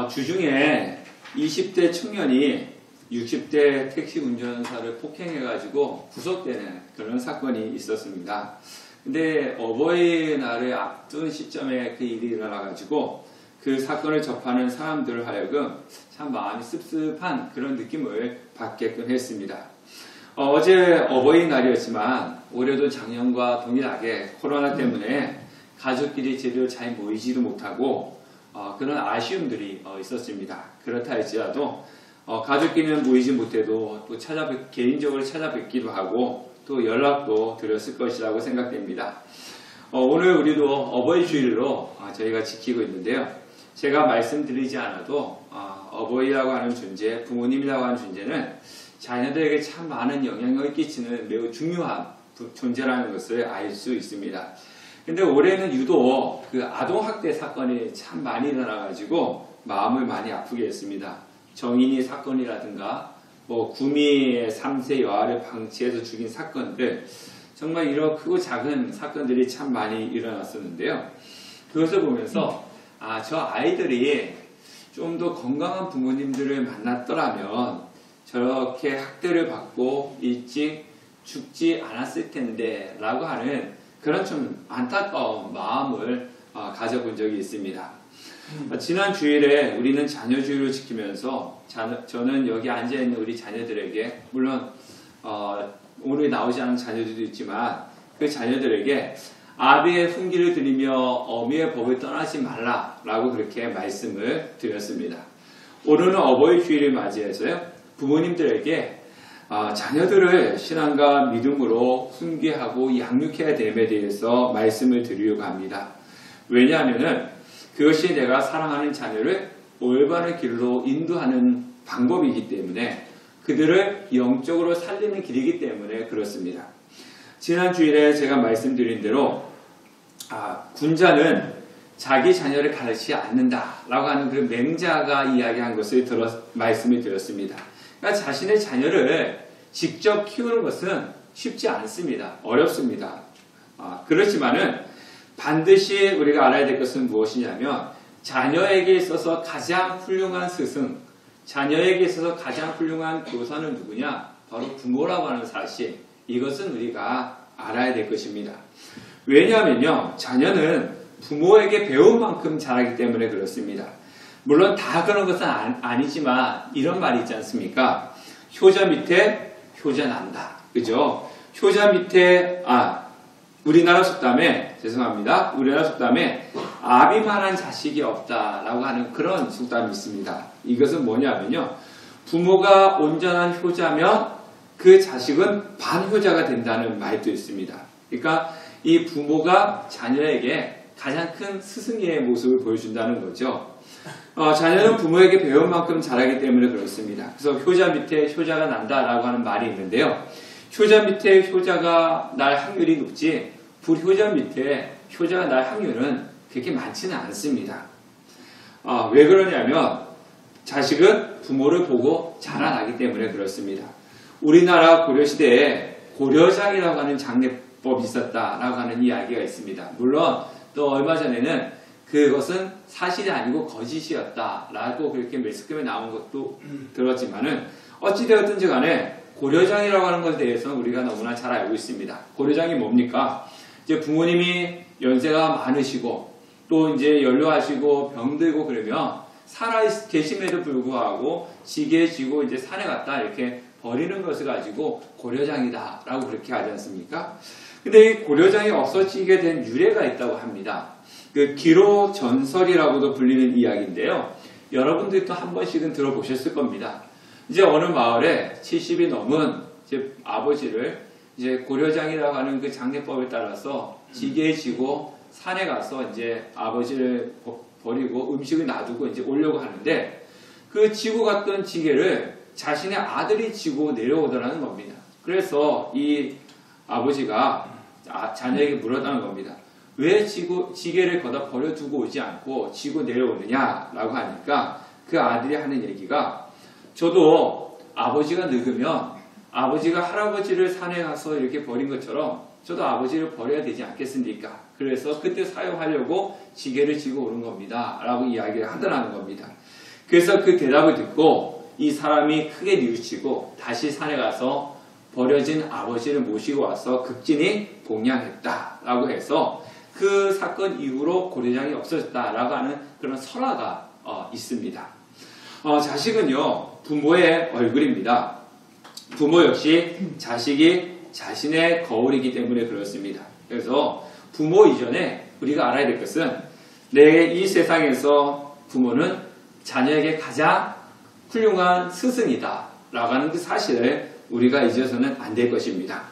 주중에 20대 청년이 60대 택시 운전사를 폭행해가지고 구속되는 그런 사건이 있었습니다. 근데 어버이날을 앞둔 시점에 그 일이 일어나가지고 그 사건을 접하는 사람들을 하여금 참 마음이 씁씁한 그런 느낌을 받게끔 했습니다. 어제 어버이날이었지만 올해도 작년과 동일하게 코로나 때문에 가족끼리 제대로 잘 모이지도 못하고 그런 아쉬움들이 있었습니다. 그렇다 할지라도 가족끼리는 모이지 못해도 또 개인적으로 찾아뵙기도 하고 또 연락도 드렸을 것이라고 생각됩니다. 오늘 우리도 어버이 주일로 저희가 지키고 있는데요. 제가 말씀드리지 않아도 어버이라고 하는 존재, 부모님이라고 하는 존재는 자녀들에게 참 많은 영향을 끼치는 매우 중요한 존재라는 것을 알 수 있습니다. 근데 올해는 유독 그 아동학대 사건이 참 많이 일어나가지고 마음을 많이 아프게 했습니다. 정인이 사건이라든가 구미의 3세 여아를 방치해서 죽인 사건들, 정말 이런 크고 작은 사건들이 참 많이 일어났었는데요. 그것을 보면서 저 아이들이 좀 더 건강한 부모님들을 만났더라면 저렇게 학대를 받고 일찍 죽지 않았을 텐데 라고 하는 그런 좀 안타까운 마음을 가져본 적이 있습니다. 지난 주일에 우리는 자녀주의를 지키면서 저는 여기 앉아있는 우리 자녀들에게, 물론 오늘 나오지 않은 자녀들도 있지만 그 자녀들에게 아비의 훈기를 들이며 어미의 법을 떠나지 말라라고 그렇게 말씀을 드렸습니다. 오늘은 어버이 주일을 맞이해서요, 부모님들에게 자녀들을 신앙과 믿음으로 훈계하고 양육해야 됨에 대해서 말씀을 드리려고 합니다. 왜냐하면 그것이 내가 사랑하는 자녀를 올바른 길로 인도하는 방법이기 때문에, 그들을 영적으로 살리는 길이기 때문에 그렇습니다. 지난 주일에 제가 말씀드린 대로 군자는 자기 자녀를 가르치지 않는다라고 하는 그런 맹자가 이야기한 것을 말씀을 드렸습니다. 그러니까 자신의 자녀를 직접 키우는 것은 쉽지 않습니다. 어렵습니다. 그렇지만은 반드시 우리가 알아야 될 것은 무엇이냐면, 자녀에게 있어서 가장 훌륭한 스승, 자녀에게 있어서 가장 훌륭한 교사는 누구냐? 바로 부모라고 하는 사실, 이것은 우리가 알아야 될 것입니다. 왜냐하면요, 자녀는 부모에게 배운 만큼 자라기 때문에 그렇습니다. 물론 다 그런 것은 아니지만 이런 말이 있지 않습니까? 효자 밑에 효자 난다. 그죠? 효자 밑에, 우리나라 속담에, 죄송합니다. 우리나라 속담에 아비만한 자식이 없다라고 하는 그런 속담이 있습니다. 이것은 뭐냐면요, 부모가 온전한 효자면 그 자식은 반효자가 된다는 말도 있습니다. 그러니까 이 부모가 자녀에게 가장 큰 스승의 모습을 보여준다는 거죠. 자녀는 부모에게 배운 만큼 자라기 때문에 그렇습니다. 그래서 효자 밑에 효자가 난다라고 하는 말이 있는데요. 효자 밑에 효자가 날 확률이 높지, 불효자 밑에 효자가 날 확률은 그렇게 많지는 않습니다. 왜 그러냐면 자식은 부모를 보고 자라나기 때문에 그렇습니다. 우리나라 고려시대에 고려장이라고 하는 장례법이 있었다라고 하는 이야기가 있습니다. 물론 또 얼마 전에는 그것은 사실이 아니고 거짓이었다라고 그렇게 매스컴에 나온 것도 들었지만은, 어찌되었든지 간에 고려장이라고 하는 것에 대해서는 우리가 너무나 잘 알고 있습니다. 고려장이 뭡니까? 이제 부모님이 연세가 많으시고 또 이제 연로하시고 병들고 그러면 살아 계심에도 불구하고 지게에 지고 이제 산에 갔다 이렇게 버리는 것을 가지고 고려장이다라고 그렇게 하지 않습니까? 근데 이 고려장이 없어지게 된 유래가 있다고 합니다. 그 기로전설이라고도 불리는 이야기인데요. 여러분들이 또 한 번씩은 들어보셨을 겁니다. 이제 어느 마을에 70이 넘은 이제 아버지를 이제 고려장이라고 하는 그 장례법에 따라서 지게에 지고 산에 가서 이제 아버지를 버리고 음식을 놔두고 이제 오려고 하는데, 그 지고 갔던 지게를 자신의 아들이 지고 내려오더라는 겁니다. 그래서 이 아버지가 자녀에게 물었다는 겁니다. 왜 지게를 거다 버려두고 오지 않고 지고 내려오느냐라고 하니까 그 아들이 하는 얘기가, 저도 아버지가 늙으면 아버지가 할아버지를 산에 가서 이렇게 버린 것처럼 저도 아버지를 버려야 되지 않겠습니까? 그래서 그때 사용하려고 지게를 지고 오는 겁니다 라고 이야기를 하더라는 겁니다. 그래서 그 대답을 듣고 이 사람이 크게 뉘우치고 다시 산에 가서 버려진 아버지를 모시고 와서 극진히 봉양했다라고 해서 그 사건 이후로 고려장이 없어졌다라고 하는 그런 설화가 있습니다. 자식은요, 부모의 얼굴입니다. 부모 역시 자식이 자신의 거울이기 때문에 그렇습니다. 그래서 부모 이전에 우리가 알아야 될 것은 내 이 세상에서 부모는 자녀에게 가장 훌륭한 스승이다 라고 하는 그 사실을 우리가 잊어서는 안 될 것입니다.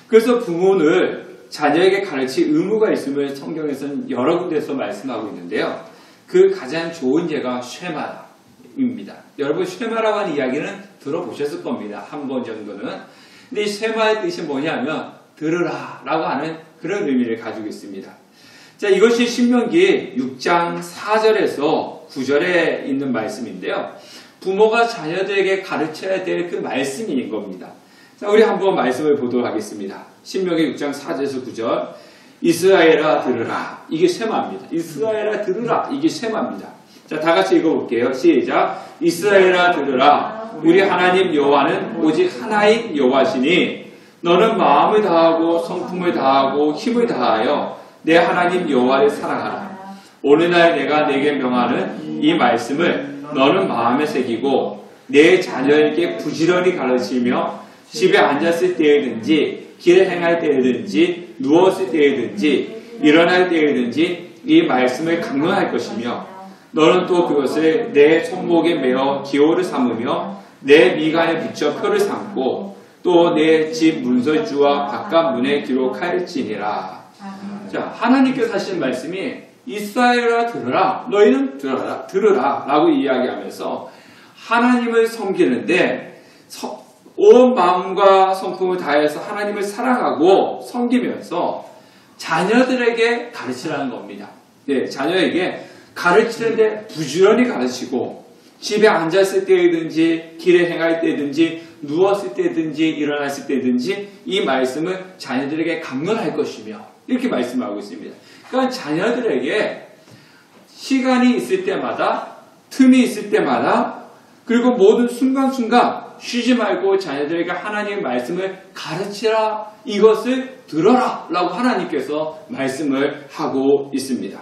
그래서 부모는 자녀에게 가르칠 의무가 있음을 성경에서는 여러 군데서 말씀하고 있는데요. 그 가장 좋은 예가 쉐마입니다. 여러분 쉐마라고 하는 이야기는 들어보셨을 겁니다. 한 번 정도는. 근데 이 쉐마의 뜻이 뭐냐면 들으라 라고 하는 그런 의미를 가지고 있습니다. 자, 이것이 신명기 6장 4절에서 9절에 있는 말씀인데요. 부모가 자녀들에게 가르쳐야 될 그 말씀인 겁니다. 자, 우리 한번 말씀을 보도록 하겠습니다. 신명기 6장 4절에서 9절. 이스라엘아 들으라. 이게 쉐마입니다. 이스라엘아 들으라. 이게 쉐마입니다. 자, 다 같이 읽어볼게요. 시작. 이스라엘아 들으라. 우리 하나님 여호와는 오직 하나인 여호와시니 너는 마음을 다하고 성품을 다하고 힘을 다하여 내 하나님 여호와를 사랑하라. 오늘날 내가 내게 명하는 이 말씀을 너는 마음에 새기고 내 자녀에게 부지런히 가르치며 집에 앉았을 때에든지 길에 행할 때에든지 누웠을 때에든지 일어날 때에든지 이 말씀을 강론할 것이며 너는 또 그것을 내 손목에 메어 기호를 삼으며 내 미간에 붙여 표를 삼고 또 내 집 문설주와 바깥 문에 기록할지니라. 자, 하나님께서 하시는 말씀이 이스라엘아 들으라. 너희는 들으라 라고 이야기하면서 하나님을 섬기는데 온 마음과 성품을 다해서 하나님을 사랑하고 섬기면서 자녀들에게 가르치라는 겁니다. 네, 자녀에게 가르치는데 부지런히 가르치고 집에 앉았을 때든지 길에 행할 때든지 누웠을 때든지 일어났을 때든지 이 말씀을 자녀들에게 강론할 것이며 이렇게 말씀하고 있습니다. 그러니까 자녀들에게 시간이 있을 때마다 틈이 있을 때마다 그리고 모든 순간순간 쉬지 말고 자녀들에게 하나님의 말씀을 가르치라. 이것을 들어라 라고 하나님께서 말씀을 하고 있습니다.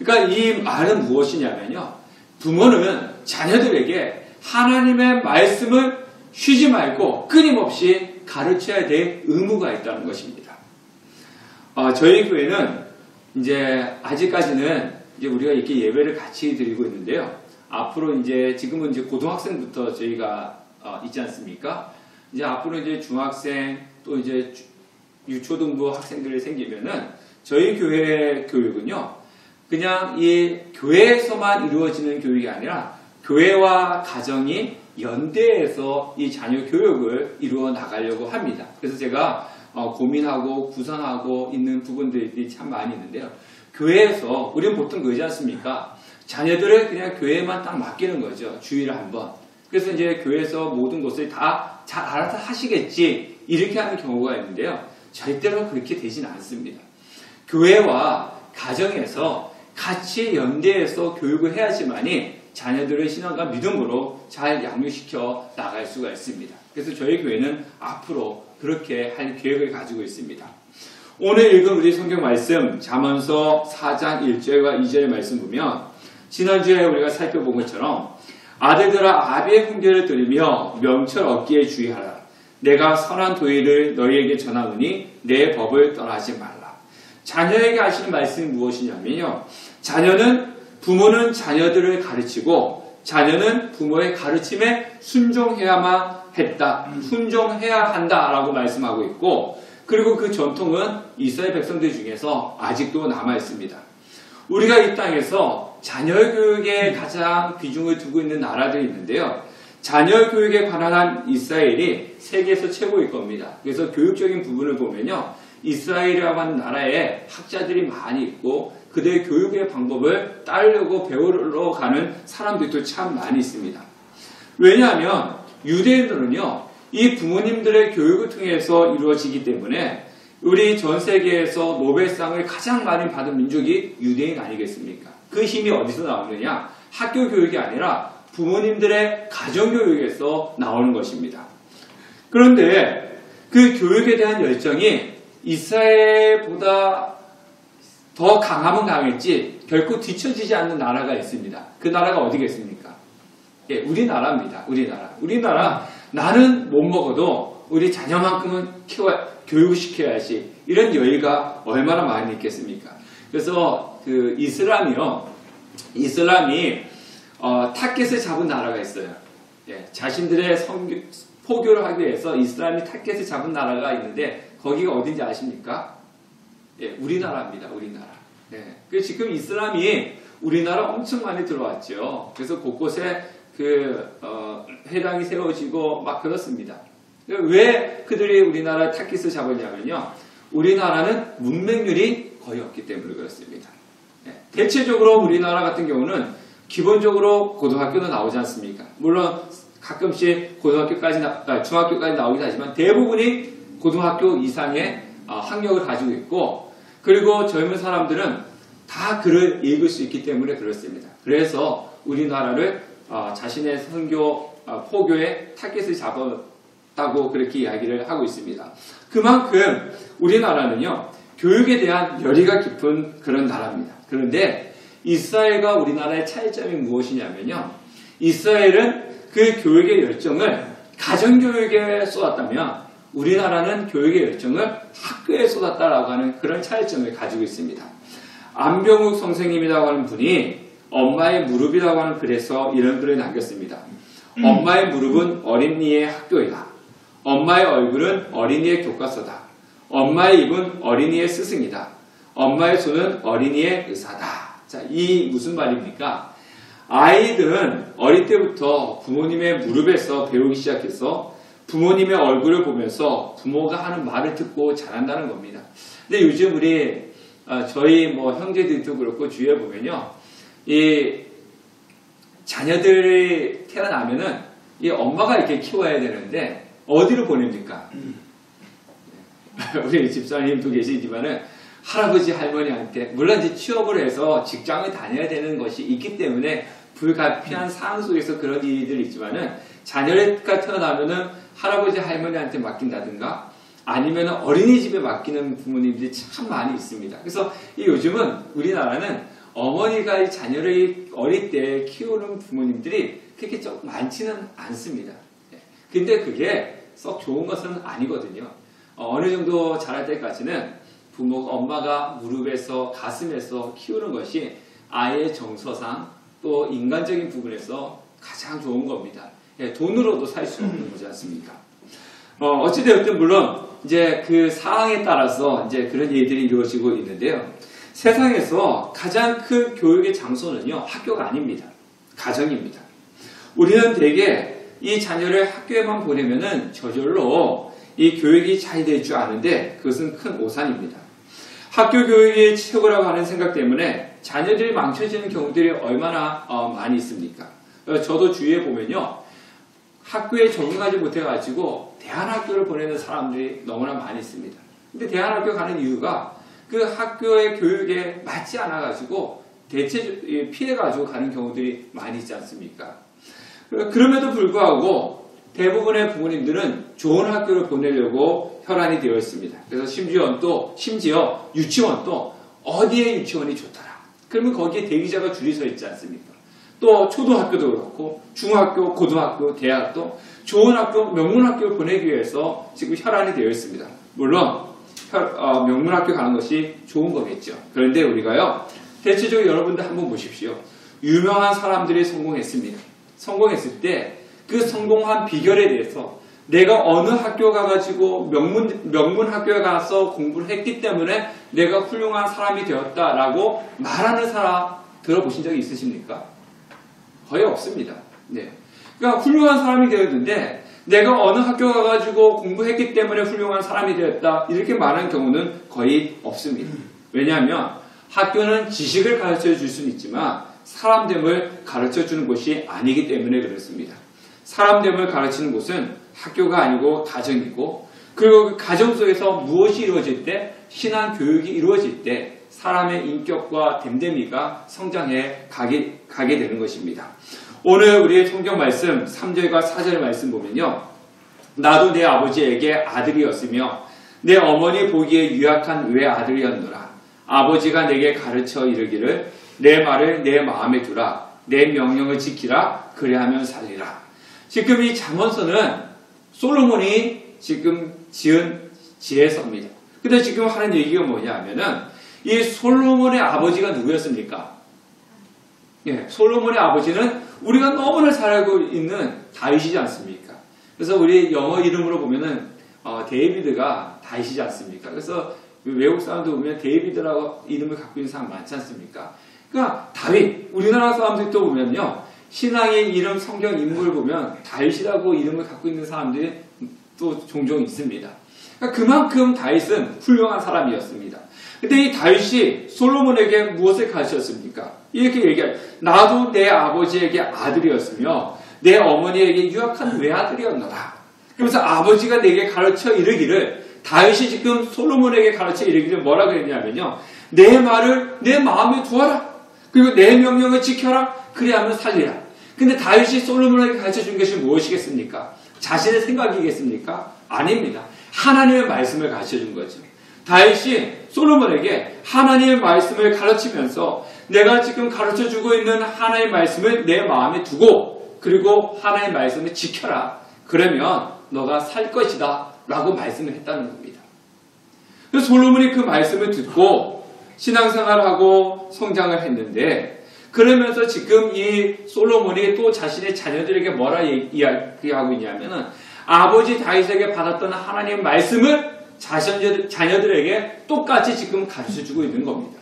그러니까 이 말은 무엇이냐면요. 부모는 자녀들에게 하나님의 말씀을 쉬지 말고 끊임없이 가르쳐야 될 의무가 있다는 것입니다. 저희 교회는 이제 아직까지는 이제 우리가 이렇게 예배를 같이 드리고 있는데요. 앞으로 이제 지금은 이제 고등학생부터 저희가 있지 않습니까? 이제 앞으로 이제 중학생 또 이제 유초등부 학생들이 생기면은 저희 교회 교육은요. 그냥 이 교회에서만 이루어지는 교육이 아니라 교회와 가정이 연대해서 이 자녀 교육을 이루어 나가려고 합니다. 그래서 제가 고민하고 구상하고 있는 부분들이 참 많이 있는데요. 교회에서 우리는 보통 그러지 않습니까? 자녀들을 그냥 교회에만 딱 맡기는 거죠. 주일에 한 번. 그래서 이제 교회에서 모든 것을 다 잘 알아서 하시겠지 이렇게 하는 경우가 있는데요. 절대로 그렇게 되지는 않습니다. 교회와 가정에서 같이 연대해서 교육을 해야지만이 자녀들의 신앙과 믿음으로 잘 양육시켜 나갈 수가 있습니다. 그래서 저희 교회는 앞으로 그렇게 할 계획을 가지고 있습니다. 오늘 읽은 우리 성경 말씀 잠언서 4장 1절과 2절의 말씀 보면 지난주에 우리가 살펴본 것처럼 아들들아 아비의 훈계를 들으며 명철 얻기에 주의하라. 내가 선한 도리를 너희에게 전하노니 내 법을 떠나지 말라. 자녀에게 하시는 말씀이 무엇이냐면요. 부모는 자녀들을 가르치고 자녀는 부모의 가르침에 순종해야만 했다. 순종해야 한다라고 말씀하고 있고 그리고 그 전통은 이스라엘 백성들 중에서 아직도 남아 있습니다. 우리가 이 땅에서 자녀 교육에 가장 비중을 두고 있는 나라들이 있는데요. 자녀 교육에 관한 한 이스라엘이 세계에서 최고일 겁니다. 그래서 교육적인 부분을 보면요. 이스라엘이라고 하는 나라에 학자들이 많이 있고 그들의 교육의 방법을 따르려고 배우러 가는 사람들도 참 많이 있습니다. 왜냐하면 유대인들은요. 이 부모님들의 교육을 통해서 이루어지기 때문에 우리 전 세계에서 노벨상을 가장 많이 받은 민족이 유대인 아니겠습니까? 그 힘이 어디서 나오느냐? 학교 교육이 아니라 부모님들의 가정 교육에서 나오는 것입니다. 그런데 그 교육에 대한 열정이 이스라엘보다 더 강하면 강했지 결코 뒤처지지 않는 나라가 있습니다. 그 나라가 어디겠습니까? 예, 우리나라입니다. 우리나라 나는 못 먹어도 우리 자녀만큼은 교육을 시켜야지. 이런 여유가 얼마나 많이 있겠습니까? 그래서 그 이슬람이 타켓을 잡은 나라가 있어요. 예, 자신들의 포교를 하기 위해서 이슬람이 타켓을 잡은 나라가 있는데 거기가 어딘지 아십니까? 예, 우리나라입니다. 우리나라. 예, 그 지금 이슬람이 우리나라 엄청 많이 들어왔죠. 그래서 곳곳에 회당이 세워지고 막 그렇습니다. 왜 그들이 우리나라 타깃을 잡았냐면요. 우리나라는 문맹률이 거의 없기 때문에 그렇습니다. 예, 대체적으로 우리나라 같은 경우는 기본적으로 고등학교도 나오지 않습니까? 물론 가끔씩 중학교까지 나오긴 하지만 대부분이 고등학교 이상의 학력을 가지고 있고, 그리고 젊은 사람들은 다 글을 읽을 수 있기 때문에 그렇습니다. 그래서 우리나라를 자신의 포교의 타깃을 잡았다고 그렇게 이야기를 하고 있습니다. 그만큼 우리나라는요, 교육에 대한 열의가 깊은 그런 나라입니다. 그런데 이스라엘과 우리나라의 차이점이 무엇이냐면요, 이스라엘은 그 교육의 열정을 가정교육에 쏟았다면 우리나라는 교육의 열정을 학교에 쏟았다라고 하는 그런 차이점을 가지고 있습니다. 안병욱 선생님이라고 하는 분이 엄마의 무릎이라고 하는 글에서 이런 글을 남겼습니다. 엄마의 무릎은 어린이의 학교이다. 엄마의 얼굴은 어린이의 교과서다. 엄마의 입은 어린이의 스승이다. 엄마의 손은 어린이의 의사다. 자, 이 무슨 말입니까? 아이들은 어릴 때부터 부모님의 무릎에서 배우기 시작해서 부모님의 얼굴을 보면서 부모가 하는 말을 듣고 자란다는 겁니다. 근데 요즘 저희 형제들도 그렇고 주위에 보면요, 이 자녀들이 태어나면은 이 엄마가 이렇게 키워야 되는데 어디로 보냅니까? 우리 집사님도 계시지만은 할아버지 할머니한테, 물론 이제 취업을 해서 직장을 다녀야 되는 것이 있기 때문에 불가피한 상황 속에서 그런 일들이 있지만은 자녀가 태어나면은 할아버지 할머니한테 맡긴다든가 아니면 어린이집에 맡기는 부모님들이 참 많이 있습니다. 그래서 요즘은 우리나라는 어머니가 이 자녀를 어릴 때 키우는 부모님들이 그렇게 좀 많지는 않습니다. 근데 그게 썩 좋은 것은 아니거든요. 어느 정도 자랄 때까지는 엄마가 무릎에서 가슴에서 키우는 것이 아이의 정서상 또 인간적인 부분에서 가장 좋은 겁니다. 돈으로도 살 수 없는 거지 않습니까? 어찌되었든 물론 이제 그 상황에 따라서 이제 그런 일들이 이루어지고 있는데요. 세상에서 가장 큰 교육의 장소는요, 학교가 아닙니다. 가정입니다. 우리는 대개 이 자녀를 학교에만 보내면은 저절로 이 교육이 잘 될 줄 아는데 그것은 큰 오산입니다. 학교 교육이 최고라고 하는 생각 때문에 자녀들이 망쳐지는 경우들이 얼마나 많이 있습니까? 저도 주위에 보면요, 학교에 적응하지 못해가지고 대안학교를 보내는 사람들이 너무나 많이 있습니다. 근데 대안학교 가는 이유가 그 학교의 교육에 맞지 않아가지고 피해가지고 가는 경우들이 많이 있지 않습니까? 그럼에도 불구하고 대부분의 부모님들은 좋은 학교를 보내려고 혈안이 되어 있습니다. 그래서 심지어 유치원도 어디에 유치원이 좋더라. 그러면 거기에 대기자가 줄이 서 있지 않습니까? 또 초등학교도 그렇고 중학교, 고등학교, 대학도 좋은 학교, 명문학교를 보내기 위해서 지금 혈안이 되어 있습니다. 물론 명문학교 가는 것이 좋은 거겠죠. 그런데 우리가요, 대체적으로 여러분들 한번 보십시오. 유명한 사람들이 성공했습니다. 성공했을 때 그 성공한 비결에 대해서 내가 어느 학교 가가지고 명문 학교에 가서 공부를 했기 때문에 내가 훌륭한 사람이 되었다라고 말하는 사람 들어보신 적이 있으십니까? 거의 없습니다. 네. 그러니까 훌륭한 사람이 되었는데 내가 어느 학교 가가지고 공부했기 때문에 훌륭한 사람이 되었다 이렇게 말하는 경우는 거의 없습니다. 왜냐하면 학교는 지식을 가르쳐 줄 수는 있지만 사람됨을 가르쳐 주는 곳이 아니기 때문에 그렇습니다. 사람됨을 가르치는 곳은 학교가 아니고 가정이고, 그리고 그 가정 속에서 무엇이 이루어질 때, 신앙 교육이 이루어질 때 사람의 인격과 됨됨이가 성장해 가게 되는 것입니다. 오늘 우리의 성경 말씀 3절과 4절 말씀 보면요. 나도 내 아버지에게 아들이었으며 내 어머니 보기에 유약한 외아들이었노라. 아버지가 내게 가르쳐 이르기를 내 말을 내 마음에 두라. 내 명령을 지키라. 그래하면 살리라. 지금 이 잠언서는 솔로몬이 지금 지은 지혜서입니다. 근데 지금 하는 얘기가 뭐냐 하면은 이 솔로몬의 아버지가 누구였습니까? 예, 솔로몬의 아버지는 우리가 너무나 잘 알고 있는 다윗이지 않습니까? 그래서 우리 영어 이름으로 보면은 데이비드가 다윗이지 않습니까? 그래서 외국 사람들 보면 데이비드라고 이름을 갖고 있는 사람 많지 않습니까? 그러니까 다윗, 우리나라 사람들 또 보면요. 신앙의 이름 성경 인물을 보면 다윗이라고 이름을 갖고 있는 사람들이 또 종종 있습니다. 그러니까 그만큼 다윗은 훌륭한 사람이었습니다. 근데 이 다윗이 솔로몬에게 무엇을 가르쳤습니까? 이렇게 얘기해요. 나도 내 아버지에게 아들이었으며 내 어머니에게 유약한 외아들이었노라. 그러면서 아버지가 내게 가르쳐 이르기를 다윗이 지금 솔로몬에게 가르쳐 이르기를 뭐라 그랬냐면요. 내 말을 내 마음에 두어라. 그리고 내 명령을 지켜라. 그래야만 살리라. 근데 다윗이 솔로몬에게 가르쳐 준 것이 무엇이겠습니까? 자신의 생각이겠습니까? 아닙니다. 하나님의 말씀을 가르쳐 준 거죠. 다윗이 솔로몬에게 하나님의 말씀을 가르치면서 내가 지금 가르쳐 주고 있는 하나님의 말씀을 내 마음에 두고 그리고 하나님의 말씀을 지켜라. 그러면 너가 살 것이다. 라고 말씀을 했다는 겁니다. 그래서 솔로몬이 그 말씀을 듣고 신앙생활하고 성장을 했는데 그러면서 지금 이 솔로몬이 또 자신의 자녀들에게 뭐라 이야기하고 있냐면은 아버지 다윗에게 받았던 하나님의 말씀을 자녀들에게 똑같이 지금 가르쳐주고 있는 겁니다.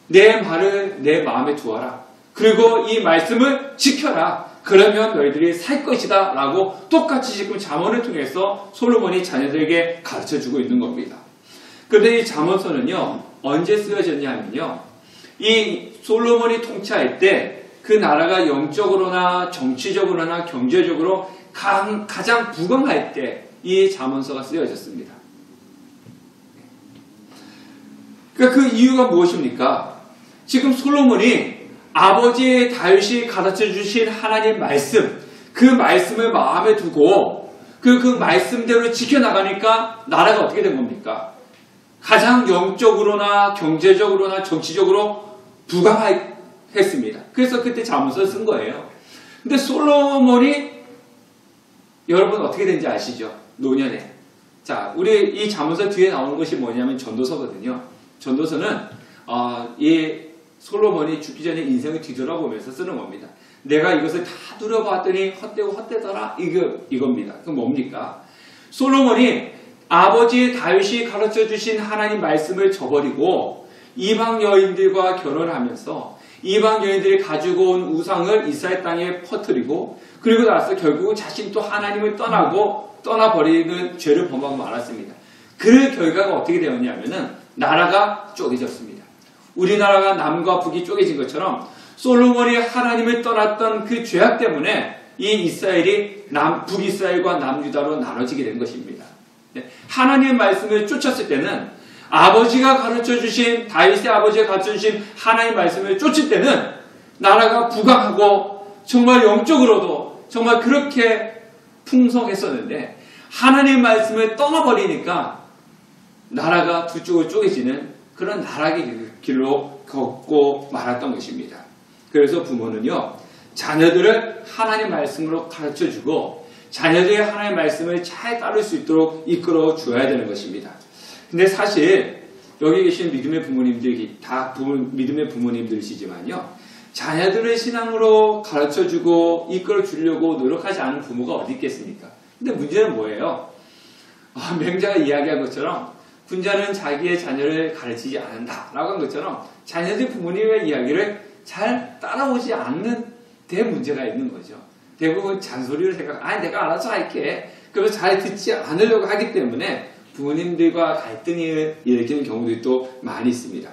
내 말을 내 마음에 두어라. 그리고 이 말씀을 지켜라. 그러면 너희들이 살 것이다. 라고 똑같이 지금 잠언을 통해서 솔로몬이 자녀들에게 가르쳐주고 있는 겁니다. 그런데 이 잠언서는요. 언제 쓰여졌냐 하면요. 이 솔로몬이 통치할 때 그 나라가 영적으로나 정치적으로나 경제적으로 가장 부강할 때 이 잠언서가 쓰여졌습니다. 그러니까 그 이유가 무엇입니까? 지금 솔로몬이 아버지 다윗이 가르쳐 주신 하나님 말씀, 그 말씀을 마음에 두고 그 말씀대로 지켜나가니까 나라가 어떻게 된 겁니까? 가장 영적으로나 경제적으로나 정치적으로 부강했습니다. 그래서 그때 잠언서를 쓴 거예요. 근데 솔로몬이 여러분 어떻게 된지 아시죠? 노년에. 자, 우리 이 잠언서 뒤에 나오는 것이 뭐냐면 전도서거든요. 전도서는 이 솔로몬이 죽기 전에 인생을 뒤돌아보면서 쓰는 겁니다. 내가 이것을 다 누려봤더니 헛되고 헛되더라. 이겁니다. 그럼 뭡니까? 솔로몬이 아버지 다윗이 가르쳐 주신 하나님 말씀을 저버리고 이방 여인들과 결혼하면서 이방 여인들이 가지고 온 우상을 이스라엘 땅에 퍼뜨리고 그리고 나서 결국 자신도 하나님을 떠나버리는 죄를 범하고 말았습니다. 그 결과가 어떻게 되었냐면은 나라가 쪼개졌습니다. 우리나라가 남과 북이 쪼개진 것처럼 솔로몬이 하나님을 떠났던 그 죄악 때문에 이 이스라엘이 북이스라엘과 남유다로 나눠지게 된 것입니다. 하나님의 말씀을 쫓았을 때는 아버지가 가르쳐주신 다윗의 아버지가 가르쳐주신 하나님의 말씀을 쫓을 때는 나라가 부강하고 정말 영적으로도 정말 그렇게 풍성했었는데 하나님의 말씀을 떠나버리니까 나라가 두 쪽으로 쪼개지는 그런 나락의 길로 걷고 말았던 것입니다. 그래서 부모는요, 자녀들을 하나님의 말씀으로 가르쳐주고 자녀들의 하나님의 말씀을 잘 따를 수 있도록 이끌어 주어야 되는 것입니다. 근데 사실 여기 계신 믿음의 부모님들이 다 믿음의 부모님들이시지만요, 자녀들의 신앙으로 가르쳐주고 이끌어 주려고 노력하지 않은 부모가 어디 있겠습니까? 근데 문제는 뭐예요? 맹자가 이야기한 것처럼 군자는 자기의 자녀를 가르치지 않는다 라고 한 것처럼 자녀들 부모님의 이야기를 잘 따라오지 않는 데 문제가 있는 거죠. 대부분 잔소리를 내가 알아서 할게. 그래서 잘 듣지 않으려고 하기 때문에 부모님들과 갈등이 일으키는 경우들이 또 많이 있습니다.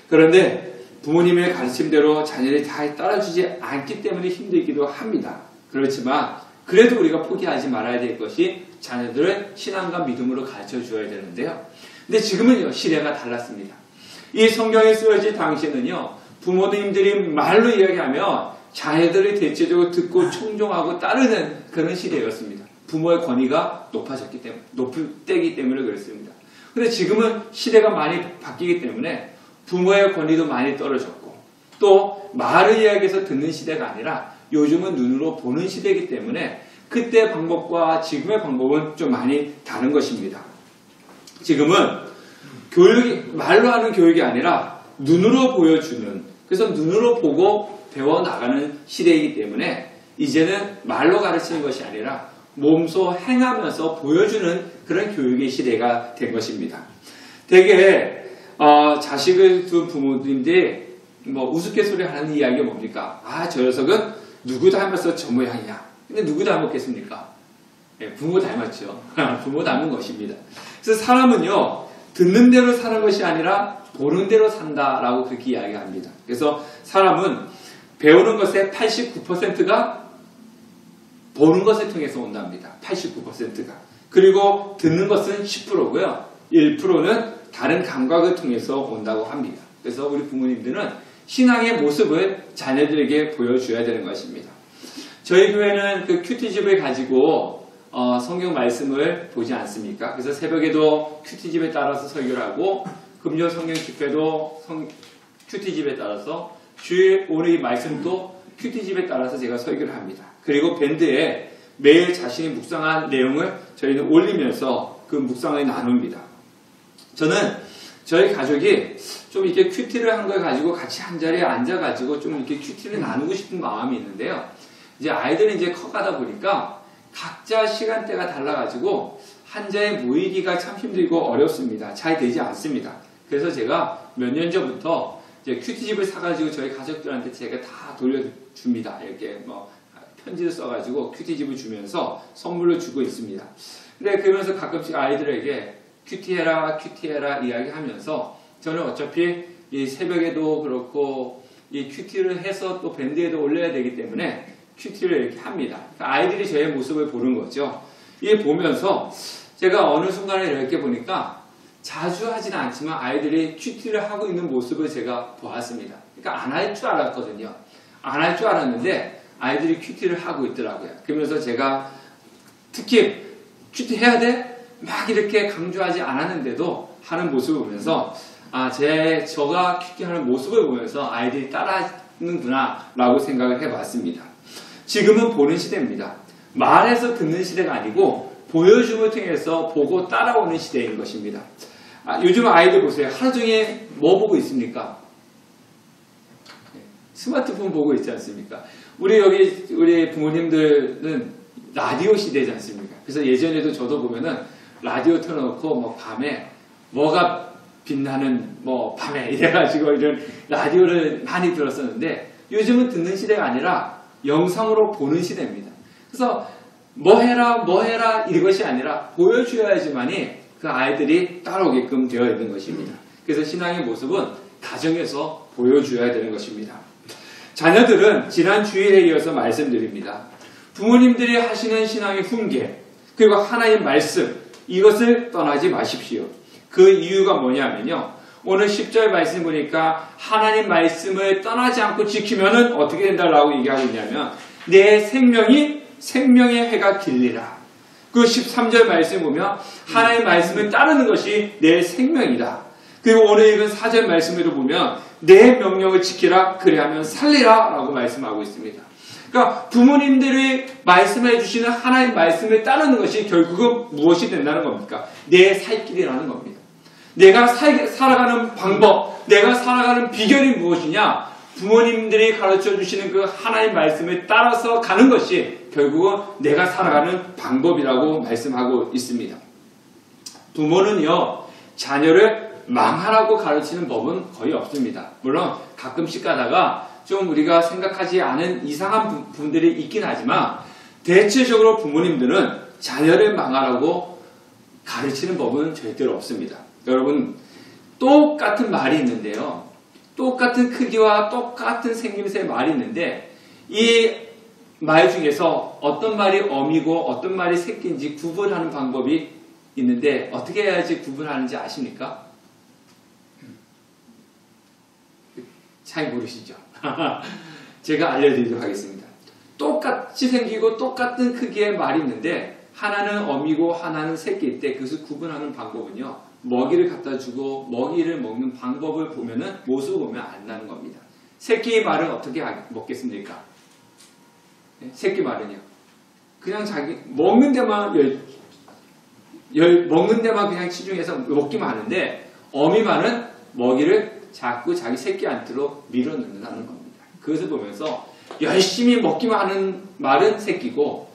그런데 부모님의 가르침대로 자녀들이 잘 따라주지 않기 때문에 힘들기도 합니다. 그렇지만 그래도 우리가 포기하지 말아야 될 것이 자녀들을 신앙과 믿음으로 가르쳐 주어야 되는데요. 근데 지금은요, 시대가 달랐습니다. 이 성경이 쓰여질 당시에는요, 부모님들이 말로 이야기하면 자녀들이 대체적으로 듣고 청종하고 따르는 그런 시대였습니다. 부모의 권위가 높아졌기 때문에, 높을 때이기 때문에 그렇습니다. 근데 지금은 시대가 많이 바뀌기 때문에 부모의 권위도 많이 떨어졌고, 또 말을 이야기해서 듣는 시대가 아니라 요즘은 눈으로 보는 시대이기 때문에 그때 방법과 지금의 방법은 좀 많이 다른 것입니다. 지금은 말로 하는 교육이 아니라 눈으로 보여주는, 그래서 눈으로 보고 배워나가는 시대이기 때문에 이제는 말로 가르치는 것이 아니라 몸소 행하면서 보여주는 그런 교육의 시대가 된 것입니다. 되게 자식을 둔 부모님들이 우스갯소리 하는 이야기가 뭡니까? 저 녀석은 누구 닮아서 저 모양이야. 근데 누구 닮았겠습니까? 부모 닮았죠. 부모 닮은 것입니다. 그래서 사람은요, 듣는 대로 사는 것이 아니라 보는 대로 산다라고 그렇게 이야기합니다. 그래서 사람은 배우는 것의 89%가 보는 것을 통해서 온답니다. 89%가. 그리고 듣는 것은 10%고요. 1%는 다른 감각을 통해서 온다고 합니다. 그래서 우리 부모님들은 신앙의 모습을 자녀들에게 보여줘야 되는 것입니다. 저희 교회는 그 큐티집을 가지고 성경 말씀을 보지 않습니까? 그래서 새벽에도 큐티집에 따라서 설교를 하고, 금요 성경 집회도 큐티집에 따라서, 주일 오늘 이 말씀도 큐티집에 따라서 제가 설교를 합니다. 그리고 밴드에 매일 자신이 묵상한 내용을 저희는 올리면서 그 묵상을 나눕니다. 저는 저희 가족이 좀 이렇게 큐티를 한 걸 가지고 같이 한 자리에 앉아가지고 좀 이렇게 큐티를 나누고 싶은 마음이 있는데요. 이제 아이들이 이제 커가다 보니까 각자 시간대가 달라가지고 한 자리에 모이기가 참 힘들고 어렵습니다. 잘 되지 않습니다. 그래서 제가 몇 년 전부터 이제 큐티집을 사가지고 저희 가족들한테 제가 다 돌려줍니다. 이렇게 편지를 써가지고 큐티집을 주면서 선물로 주고 있습니다. 근데 그러면서 가끔씩 아이들에게 큐티해라 이야기하면서 저는 어차피 이 새벽에도 그렇고 이 큐티를 해서 또 밴드에도 올려야 되기 때문에 큐티를 이렇게 합니다. 그러니까 아이들이 저의 모습을 보는 거죠. 이게 보면서 제가 어느 순간에 이렇게 보니까 자주 하지는 않지만 아이들이 큐티를 하고 있는 모습을 제가 보았습니다. 그러니까 안 할 줄 알았거든요. 안 할 줄 알았는데 아이들이 큐티를 하고 있더라고요. 그러면서 제가 특히 큐티 해야 돼? 막 이렇게 강조하지 않았는데도 하는 모습을 보면서 저가 큐티하는 모습을 보면서 아이들이 따라하는구나 라고 생각을 해봤습니다. 지금은 보는 시대입니다. 말해서 듣는 시대가 아니고 보여줌을 통해서 보고 따라오는 시대인 것입니다. 요즘 아이들 보세요. 하루 종일 뭐 보고 있습니까? 스마트폰 보고 있지 않습니까? 우리 부모님들은 라디오 시대지 않습니까? 그래서 예전에도 저도 보면은 라디오 틀어놓고 밤에 뭐가 빛나는 밤에 이래가지고 이런 라디오를 많이 들었었는데 요즘은 듣는 시대가 아니라 영상으로 보는 시대입니다. 그래서 뭐 해라 이것이 아니라 보여줘야지만이 그 아이들이 따라오게끔 되어 있는 것입니다. 그래서 신앙의 모습은 가정에서 보여줘야 되는 것입니다. 자녀들은 지난 주일에 이어서 말씀드립니다. 부모님들이 하시는 신앙의 훈계 그리고 하나님 말씀 이것을 떠나지 마십시오. 그 이유가 뭐냐면요. 오늘 10절 말씀 보니까 하나님 말씀을 떠나지 않고 지키면은 어떻게 된다라고 얘기하고 있냐면 내 생명의 해가 길리라. 그 13절 말씀 보면 하나님 말씀을 따르는 것이 내 생명이다. 그리고 오늘 읽은 4절 말씀에도 보면 내 명령을 지키라 그리하면 살리라 라고 말씀하고 있습니다. 그러니까 부모님들이 말씀해 주시는 하나님 말씀을 따르는 것이 결국은 무엇이 된다는 겁니까? 내 살 길이라는 겁니다. 내가 살아가는 방법, 내가 살아가는 비결이 무엇이냐? 부모님들이 가르쳐 주시는 그 하나님 말씀을 따라서 가는 것이 결국은 내가 살아가는 방법이라고 말씀하고 있습니다. 부모는요, 자녀를 망하라고 가르치는 법은 거의 없습니다. 물론 가끔씩 가다가 좀 우리가 생각하지 않은 이상한 분들이 있긴 하지만 대체적으로 부모님들은 자녀를 망하라고 가르치는 법은 절대로 없습니다. 여러분, 똑같은 말이 있는데요. 똑같은 크기와 똑같은 생김새의 말이 있는데 이 말 중에서 어떤 말이 어미고 어떤 말이 새끼인지 구분하는 방법이 있는데 어떻게 해야지 구분하는지 아십니까? 잘 모르시죠? 제가 알려드리도록 하겠습니다. 똑같이 생기고 똑같은 크기의 말이 있는데 하나는 어미고 하나는 새끼일 때 그것을 구분하는 방법은요. 먹이를 갖다 주고 먹이를 먹는 방법을 보면은 모습을 보면 안다는 겁니다. 새끼 말은 어떻게 먹겠습니까? 새끼 말은요. 그냥 자기 먹는 데만 먹는 데만 그냥 치중해서 먹기만 하는데 어미 말은 먹이를 자꾸 자기 새끼 안으로 밀어넣는다는 겁니다. 그것을 보면서 열심히 먹기만 하는 말은 새끼고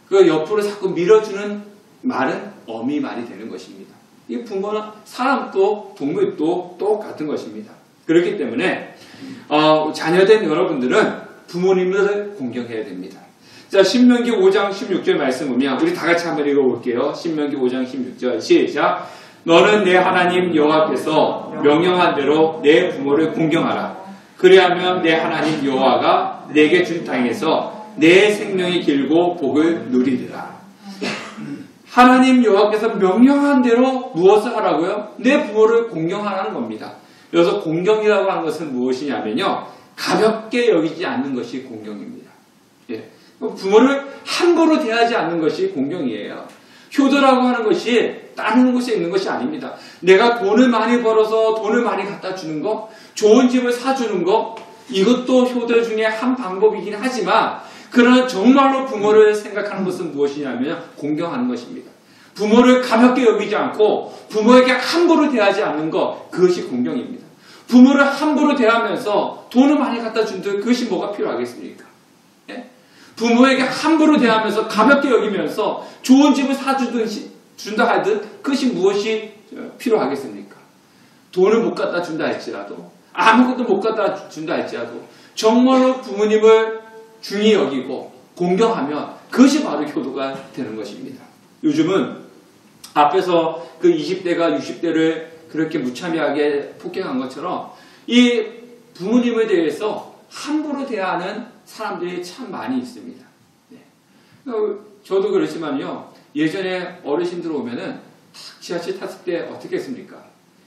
그 옆으로 자꾸 밀어주는 말은 어미 말이 되는 것입니다. 이 부모는 사람도 동물도 똑같은 것입니다. 그렇기 때문에 자녀된 여러분들은 부모님을 공경해야 됩니다. 자, 신명기 5장 16절 말씀 보면 우리 다 같이 한번 읽어볼게요. 신명기 5장 16절 시작. 너는 내 하나님 여호와께서 명령한 대로 내 부모를 공경하라. 그리하면 내 하나님 여호와가 내게 준 땅에서 내 생명이 길고 복을 누리리라. 하나님 여호와께서 명령한 대로 무엇을 하라고요? 내 부모를 공경하라는 겁니다. 그래서 공경이라고 하는 것은 무엇이냐면요. 가볍게 여기지 않는 것이 공경입니다. 예. 부모를 함부로 대하지 않는 것이 공경이에요. 효도라고 하는 것이 다른 곳에 있는 것이 아닙니다. 내가 돈을 많이 벌어서 돈을 많이 갖다 주는 거, 좋은 집을 사주는 거, 이것도 효도 중에 한 방법이긴 하지만 그러나 정말로 부모를 생각하는 것은 무엇이냐면 공경하는 것입니다. 부모를 가볍게 여기지 않고 부모에게 함부로 대하지 않는 것, 그것이 공경입니다. 부모를 함부로 대하면서 돈을 많이 갖다 준들 그것이 뭐가 필요하겠습니까? 예? 부모에게 함부로 대하면서 가볍게 여기면서 좋은 집을 준다 하듯 그것이 무엇이 필요하겠습니까? 돈을 못 갖다 준다 할지라도 아무것도 못 갖다 준다 할지라도 정말로 부모님을 중히 여기고 공경하면 그것이 바로 효도가 되는 것입니다. 요즘은 앞에서 그 20대가 60대를 그렇게 무참하게 폭행한 것처럼 이 부모님에 대해서 함부로 대하는 사람들이 참 많이 있습니다. 네. 저도 그렇지만요. 예전에 어르신들 오면은 지하철 탔을 때 어떻게 했습니까?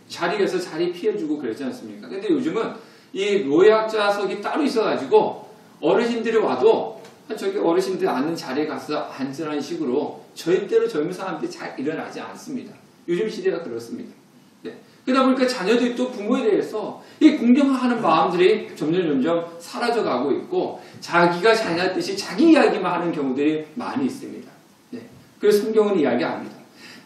자리에서 자리 피해주고 그랬지 않습니까? 근데 요즘은 이 노약자석이 따로 있어가지고 어르신들이 와도 저기 어르신들 앉는 자리에 가서 앉으라는 식으로 절대로 젊은 사람들이 잘 일어나지 않습니다. 요즘 시대가 그렇습니다. 네. 그러다 보니까 자녀들이 또 부모에 대해서 이 공경하는 마음들이 점점 사라져가고 있고 자기가 자기할 듯이 자기 이야기만 하는 경우들이 많이 있습니다. 네. 그래서 성경은 이야기합니다.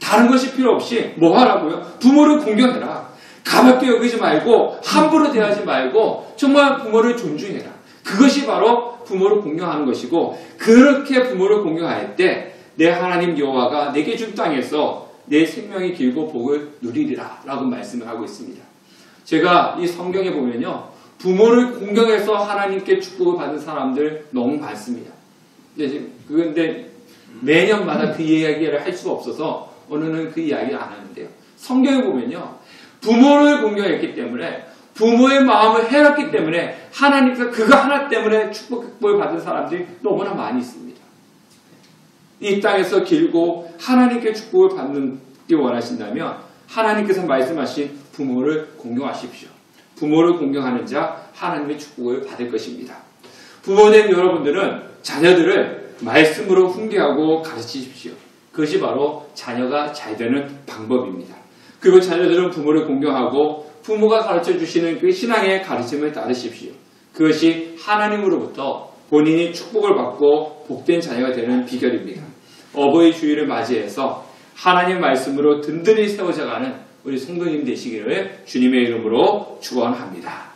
다른 것이 필요 없이 뭐 하라고요? 부모를 공경해라. 가볍게 여기지 말고 함부로 대하지 말고 정말 부모를 존중해라. 그것이 바로 부모를 공경하는 것이고 그렇게 부모를 공경할 때 내 하나님 여호와가 내게 준 땅에서 내 생명이 길고 복을 누리리라 라고 말씀을 하고 있습니다. 제가 이 성경에 보면요. 부모를 공경해서 하나님께 축복을 받은 사람들 너무 많습니다. 그런데 매년마다 그 이야기를 할 수가 없어서 오늘은 그 이야기를 안 하는데요. 성경에 보면요. 부모를 공경했기 때문에 부모의 마음을 해놨기 때문에 하나님께서 그거 하나 때문에 축복을 받은 사람들이 너무나 많이 있습니다. 이 땅에서 길고 하나님께 축복을 받기 원하신다면 하나님께서 말씀하신 부모를 공경하십시오. 부모를 공경하는 자 하나님의 축복을 받을 것입니다. 부모된 여러분들은 자녀들을 말씀으로 훈계하고 가르치십시오. 그것이 바로 자녀가 잘 되는 방법입니다. 그리고 자녀들은 부모를 공경하고 부모가 가르쳐 주시는 그 신앙의 가르침을 따르십시오. 그것이 하나님으로부터 본인이 축복을 받고 복된 자녀가 되는 비결입니다. 어버이 주일을 맞이해서 하나님 말씀으로 든든히 세워져가는 우리 성도님 되시기를 주님의 이름으로 축원합니다.